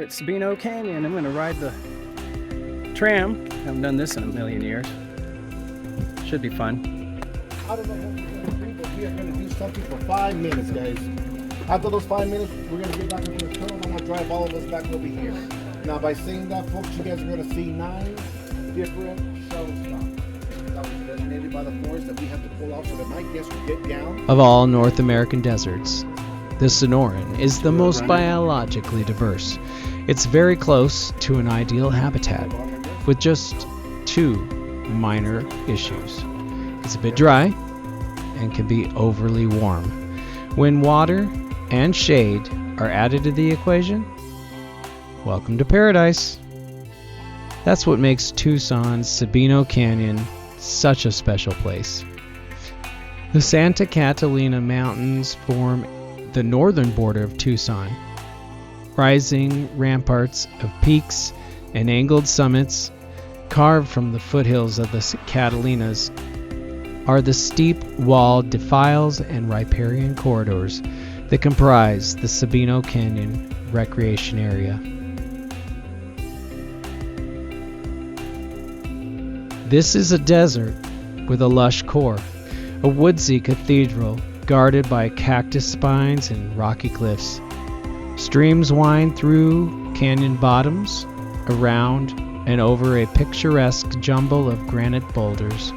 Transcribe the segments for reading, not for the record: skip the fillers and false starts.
at Sabino Canyon. I'm going to ride the tram. Haven't done this in a million years. Should be fun. I don't know what we're going to do, but we are going to do something for 5 minutes, guys. After those 5 minutes, we're going to get back into the tunnel. I'm going to drive all of us back over here. Now, by saying that, folks, you guys are going to see 9 different shuttle stops that was designated by the forest that we have to pull off so that my guests will get down. Of all North American deserts, the Sonoran is the most biologically diverse. It's very close to an ideal habitat, with just 2 minor issues. It's a bit dry and can be overly warm. When water and shade are added to the equation, welcome to paradise. That's what makes Tucson's Sabino Canyon such a special place. The Santa Catalina Mountains form the northern border of Tucson. Rising ramparts of peaks and angled summits carved from the foothills of the Catalinas are the steep walled defiles and riparian corridors that comprise the Sabino Canyon recreation area. This is a desert with a lush core, a woodsy cathedral guarded by cactus spines and rocky cliffs. Streams wind through canyon bottoms, around and over a picturesque jumble of granite boulders.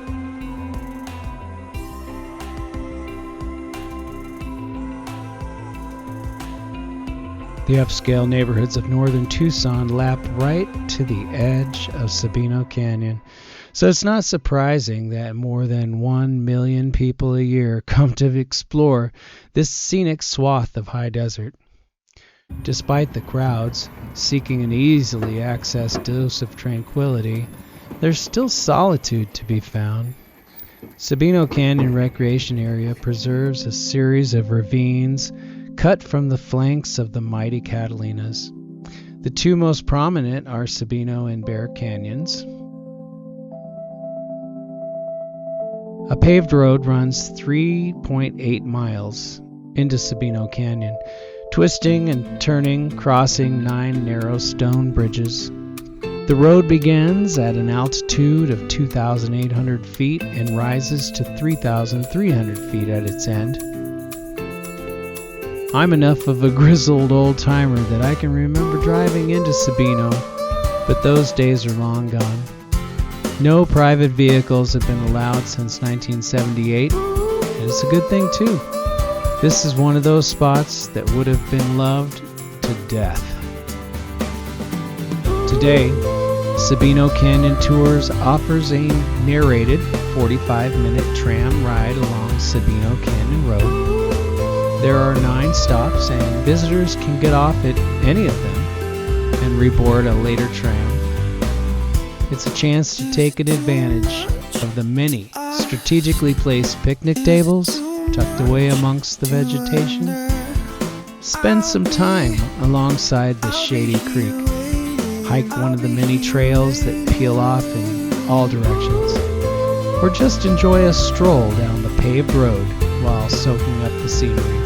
The upscale neighborhoods of northern Tucson lap right to the edge of Sabino Canyon, so it's not surprising that more than 1 million people a year come to explore this scenic swath of high desert. Despite the crowds seeking an easily accessed dose of tranquility, there's still solitude to be found. Sabino Canyon Recreation Area preserves a series of ravines cut from the flanks of the mighty Catalinas. The 2 most prominent are Sabino and Bear Canyons. A paved road runs 3.8 miles into Sabino Canyon, twisting and turning, crossing 9 narrow stone bridges. The road begins at an altitude of 2,800 feet and rises to 3,300 feet at its end. I'm enough of a grizzled old-timer that I can remember driving into Sabino, but those days are long gone. No private vehicles have been allowed since 1978, and it's a good thing too. This is one of those spots that would have been loved to death. Today, Sabino Canyon Tours offers a narrated 45-minute tram ride along Sabino Canyon Road. There are 9 stops, and visitors can get off at any of them and reboard a later tram. It's a chance to take advantage of the many strategically placed picnic tables tucked away amongst the vegetation. Spend some time alongside the shady creek. Hike one of the many trails that peel off in all directions. Or just enjoy a stroll down the paved road while soaking up the scenery.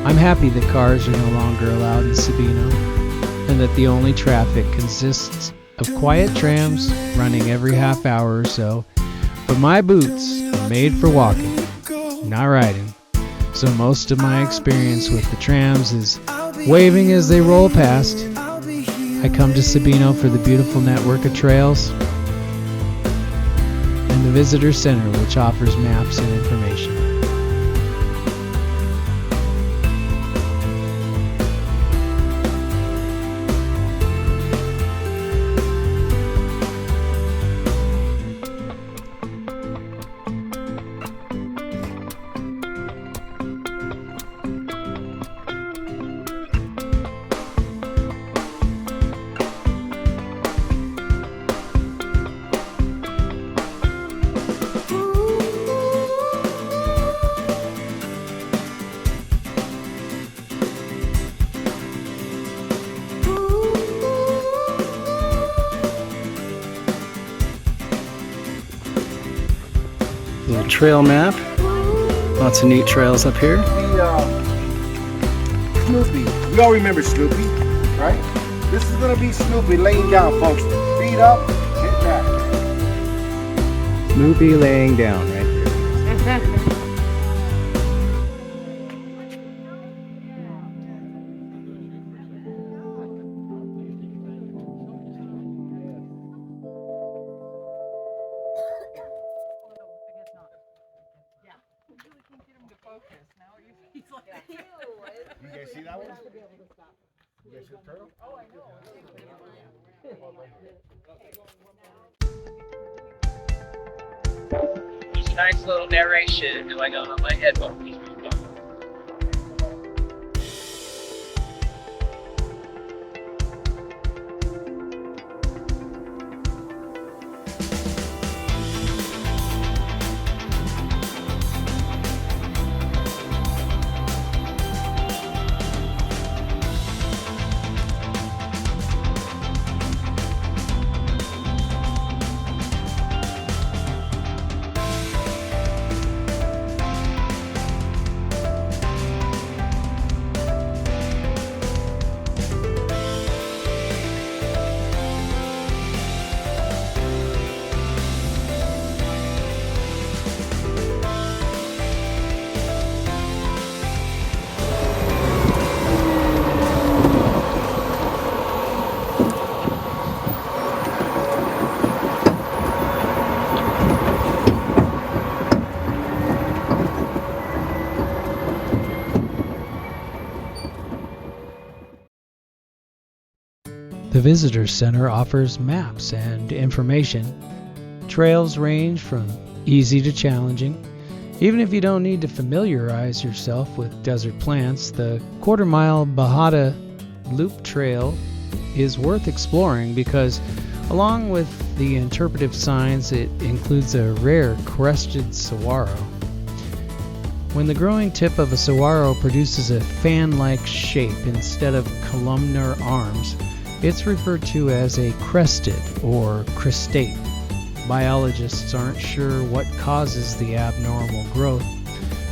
I'm happy that cars are no longer allowed in Sabino, and that the only traffic consists of quiet trams running every half hour or so, but my boots are made for walking, not riding, so most of my experience with the trams is waving as they roll past. I come to Sabino for the beautiful network of trails and the visitor center, which offers maps and information. Little trail map. Lots of neat trails up here. Snoopy. We all remember Snoopy, right? This is gonna be Snoopy laying down, folks. Feet up, hit back. Snoopy laying down right here. You guys see that one? You guys see the turtle? Oh, I know. There's a nice little narration going on my headphones. The Visitor Center offers maps and information. Trails range from easy to challenging. Even if you don't need to familiarize yourself with desert plants, the quarter-mile Bajada Loop Trail is worth exploring because, along with the interpretive signs, it includes a rare crested saguaro. When the growing tip of a saguaro produces a fan-like shape instead of columnar arms, it's referred to as a crested or crestate. Biologists aren't sure what causes the abnormal growth,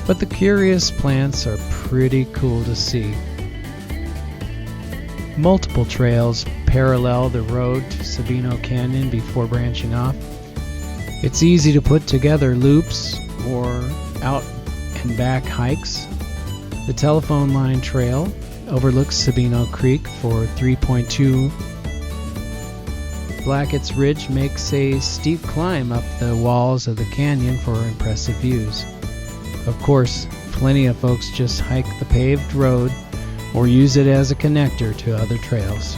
but the curious plants are pretty cool to see. Multiple trails parallel the road to Sabino Canyon before branching off. It's easy to put together loops or out and back hikes. The Telephone Line Trail overlooks Sabino Creek for 3.2. Blackett's Ridge makes a steep climb up the walls of the canyon for impressive views. Of course, plenty of folks just hike the paved road or use it as a connector to other trails.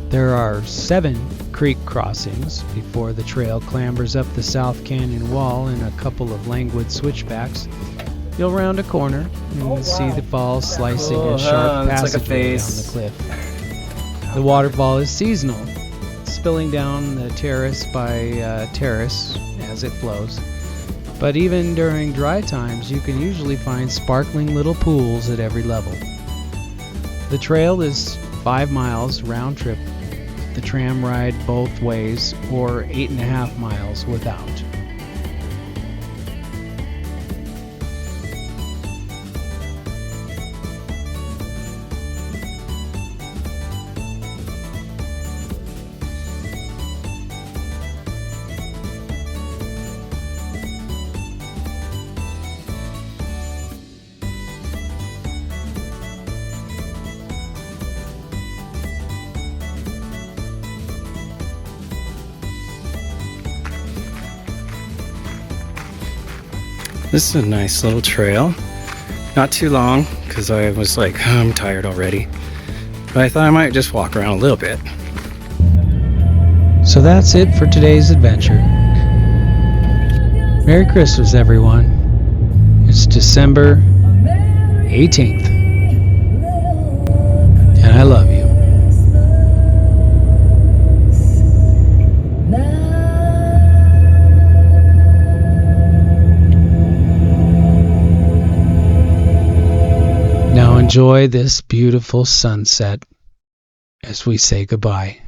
There are 7 creek crossings before the trail clambers up the South Canyon wall in a couple of languid switchbacks. You'll round a corner and see the falls slicing a sharp passageway down the cliff. The waterfall is seasonal, spilling down the terrace by terrace as it flows. But even during dry times, you can usually find sparkling little pools at every level. The trail is 5 miles round trip, the tram ride both ways, or 8.5 miles without. This is a nice little trail. Not too long, because I was like, oh, I'm tired already. But I thought I might just walk around a little bit. So that's it for today's adventure. Merry Christmas, everyone. It's December 18th. And I love you. Now enjoy this beautiful sunset. as we say goodbye.